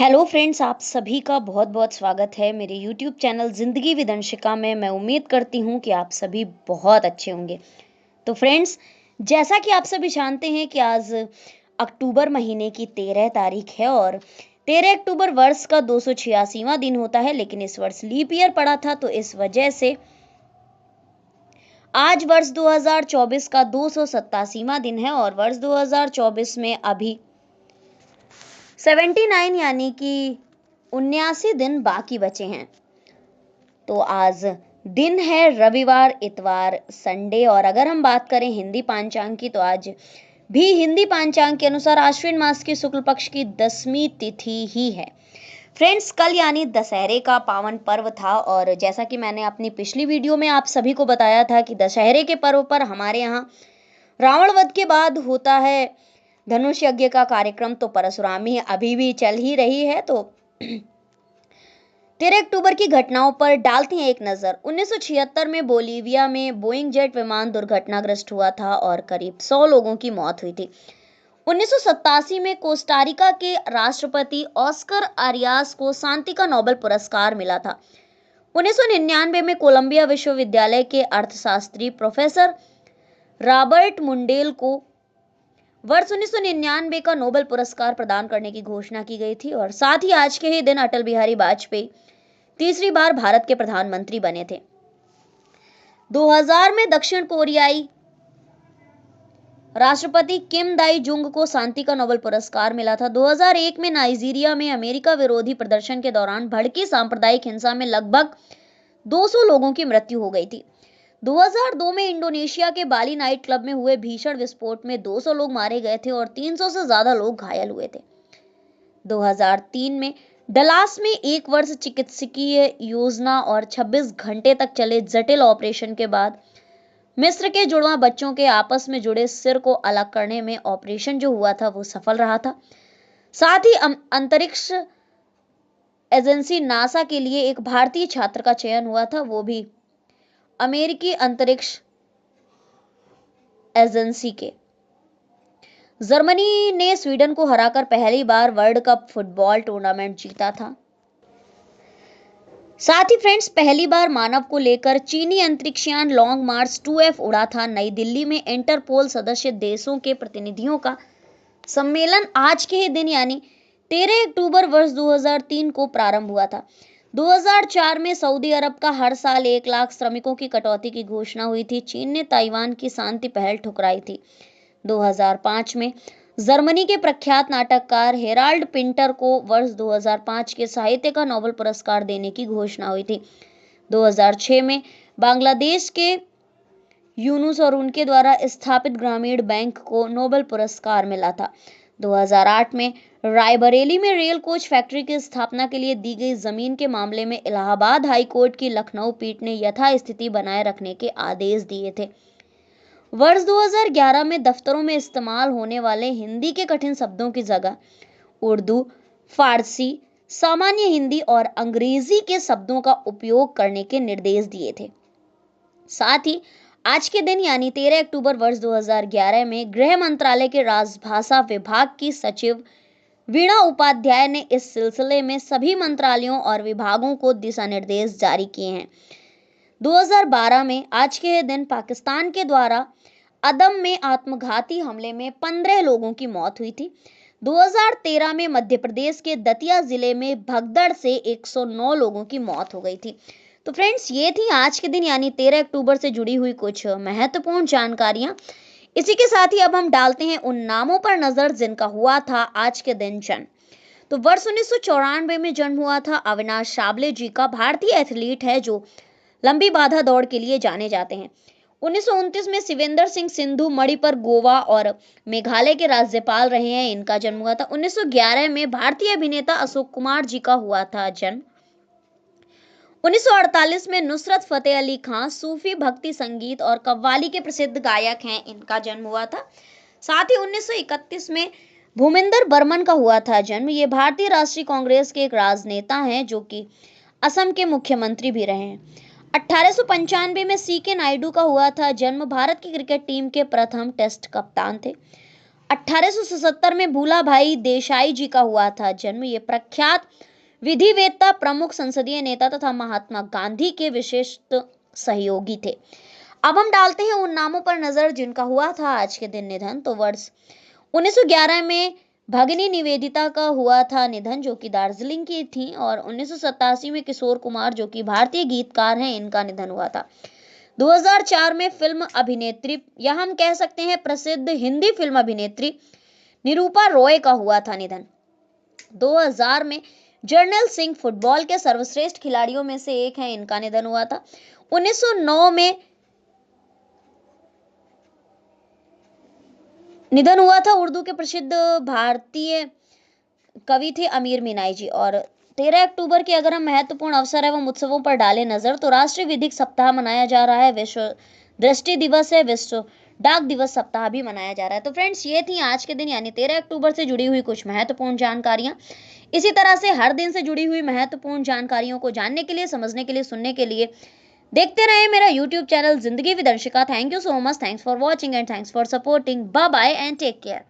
Hello friends, आप सभी का बहुत बहुत स्वागत है मेरे यूट्यूब चैनल ज़िंदगी विद अंशिका में। मैं उम्मीद करती हूँ कि आप सभी बहुत अच्छे होंगे। तो फ्रेंड्स, जैसा कि आप सभी जानते हैं कि आज अक्टूबर महीने की 13 तारीख है और 13 अक्टूबर वर्ष का 286वां दिन होता है, लेकिन इस वर्ष लीप ईयर पड़ा था, तो इस वजह से आज वर्ष 2024 का 287वां दिन है और वर्ष 2024 में अभी 79 यानी कि 79 दिन बाकी बचे हैं। तो आज दिन है रविवार, इतवार, संडे। और अगर हम बात करें हिंदी पांचांग की, तो आज भी हिंदी पांचांग के अनुसार आश्विन मास की शुक्ल पक्ष की 10वीं तिथि ही है। फ्रेंड्स, कल यानी दशहरे का पावन पर्व था और जैसा कि मैंने अपनी पिछली वीडियो में आप सभी को बताया था कि दशहरे के पर्व पर हमारे यहाँ रावण वध के बाद होता है धनुष यज्ञ का कार्यक्रम। तो परशुरामी अभी भी चल ही रही है। तो 13 अक्टूबर की घटनाओं पर डालते हैं एक नजर। 1976 में बोलीविया में बोइंग जेट विमान दुर्घटनाग्रस्त हुआ था और करीब 100 लोगों की मौत हुई थी। 1987 में कोस्टारिका के राष्ट्रपति ऑस्कर आरियास को शांति का नोबेल पुरस्कार मिला था। 1999 में कोलंबिया विश्वविद्यालय के अर्थशास्त्री प्रोफेसर रॉबर्ट मुंडेल को वर्ष 1999 का नोबेल पुरस्कार प्रदान करने की घोषणा की गई थी। और साथ ही आज के ही दिन अटल बिहारी वाजपेयी तीसरी बार भारत के प्रधानमंत्री बने थे। 2000 में दक्षिण कोरियाई राष्ट्रपति किम दाई जुंग को शांति का नोबेल पुरस्कार मिला था। 2001 में नाइजीरिया में अमेरिका विरोधी प्रदर्शन के दौरान भड़की सांप्रदायिक हिंसा में लगभग 200 लोगों की मृत्यु हो गई थी। 2002 में इंडोनेशिया के बाली नाइट क्लब में हुए भीषण विस्फोट में 200 लोग मारे गए थे और 300 से ज्यादा लोग घायल हुए थे। 2003 में डलास में 1 वर्ष चिकित्सकीय योजना और 26 घंटे तक चले जटिल ऑपरेशन के बाद मिस्र के जुड़वा बच्चों के आपस में जुड़े सिर को अलग करने में ऑपरेशन जो हुआ था वो सफल रहा था। साथ ही अंतरिक्ष एजेंसी नासा के लिए एक भारतीय छात्र का चयन हुआ था, वो भी अमेरिकी अंतरिक्ष एजेंसी के। जर्मनी ने स्वीडन को हराकर पहली बार वर्ल्ड कप फुटबॉल टूर्नामेंट जीता था। साथ ही फ्रेंड्स, पहली बार मानव को लेकर चीनी अंतरिक्षयान लॉन्ग मार्च 2F उड़ा था। नई दिल्ली में इंटरपोल सदस्य देशों के प्रतिनिधियों का सम्मेलन आज के ही दिन यानी 13 अक्टूबर वर्ष 2003 को प्रारंभ हुआ था। 2004 में सऊदी अरब का हर साल 1 लाख श्रमिकों की कटौती की घोषणा हुई थी। चीन ने ताइवान की शांति पहल ठुकराई थी। 2005 में जर्मनी के प्रख्यात नाटककार हेराल्ड पिंटर को वर्ष 2005 के साहित्य का नोबेल पुरस्कार देने की घोषणा हुई थी। 2006 में बांग्लादेश के यूनुस और उनके द्वारा स्थापित ग्रामीण बैंक को नोबेल पुरस्कार मिला था। 2008 में रायबरेली में रेल कोच फैक्ट्री की स्थापना के लिए दी गई जमीन के मामले में इलाहाबाद हाई कोर्ट की लखनऊ पीठ ने यथास्थिति बनाए रखने के आदेश दिए थे। वर्ष 2011 में दफ्तरों में इस्तेमाल होने वाले हिंदी के कठिन शब्दों की जगह उर्दू, फारसी, सामान्य हिंदी और अंग्रेजी के शब्दों का उपयोग करने के निर्देश दिए थे। साथ ही आज के दिन यानी 13 अक्टूबर वर्ष 2011 में गृह मंत्रालय के राजभाषा विभाग की सचिव वीणा उपाध्याय ने इस सिलसिले में सभी मंत्रालयों और विभागों को दिशा निर्देश जारी किए हैं। 2012 में आज के दिन पाकिस्तान के द्वारा अदम में आत्मघाती हमले में 15 लोगों की मौत हुई थी। 2013 में मध्य प्रदेश के दतिया जिले में भगदड़ से 109 लोगों की मौत हो गई थी। तो फ्रेंड्स, ये थी आज के दिन यानी 13 अक्टूबर से जुड़ी हुई कुछ महत्वपूर्ण जानकारियां। इसी के साथ ही अब हम डालते हैं उन नामों पर नजर जिनका हुआ था आज के दिन जन्म। तो वर्ष 1994 में जन्म हुआ था अविनाश साबले जी का। भारतीय एथलीट है जो लंबी बाधा दौड़ के लिए जाने जाते हैं। 1929 में शिवेंद्र सिंह सिंधु मणिपुर, गोवा और मेघालय के राज्यपाल रहे हैं, इनका जन्म हुआ था। 1911 में भारतीय अभिनेता अशोक कुमार जी का हुआ था जन्म। 1948 में नुसरत फतेह अली खान सूफी भक्ति संगीत और कव्वाली के प्रसिद्ध गायक हैं, इनका जन्म हुआ था। साथ ही 1931 में भूमिंदर बर्मन का हुआ था जन्म। ये भारतीय राष्ट्रीय कांग्रेस के एक राजनेता हैं जो कि असम के मुख्यमंत्री भी रहे हैं। 1895 में CK नायडू का हुआ था जन्म। भारत की क्रिकेट टीम के प्रथम टेस्ट कप्तान थे। 1877 में भूला भाई देसाई जी का हुआ था जन्म। ये प्रख्यात विधिवेत्ता, प्रमुख संसदीय नेता तथा महात्मा गांधी के विशिष्ट सहयोगी थे। अब हम डालते हैं उन नामों पर नजर जिनका हुआ था आज के दिन निधन। तो वर्ष 1911 में भगिनी निवेदिता का हुआ था निधन, जो कि दार्जिलिंग की थी। और 1987 में किशोर कुमार, जो कि भारतीय गीतकार हैं, इनका निधन हुआ था। 2004 में फिल्म अभिनेत्री, या हम कह सकते हैं प्रसिद्ध हिंदी फिल्म अभिनेत्री निरूपा रॉय का हुआ था निधन। 2000 में जर्नैल सिंह फुटबॉल के सर्वश्रेष्ठ खिलाड़ियों में से एक हैं, इनका निधन हुआ था। 1909 में निधन हुआ था उर्दू के प्रसिद्ध भारतीय कवि थे अमीर मीनाई जी। और 13 अक्टूबर के अगर हम महत्वपूर्ण अवसर एवं उत्सवों पर डालें नजर, तो राष्ट्रीय विधिक सप्ताह मनाया जा रहा है, विश्व दृष्टि दिवस है, विश्व डाक दिवस सप्ताह भी मनाया जा रहा है। तो फ्रेंड्स, ये थी आज के दिन यानी 13 अक्टूबर से जुड़ी हुई कुछ महत्वपूर्ण जानकारियां। इसी तरह से हर दिन से जुड़ी हुई महत्वपूर्ण जानकारियों को जानने के लिए, समझने के लिए, सुनने के लिए देखते रहे मेरा YouTube channel Zindagi with Arshika. Thank you so much, thanks for watching and thanks for supporting. Bye bye and take care.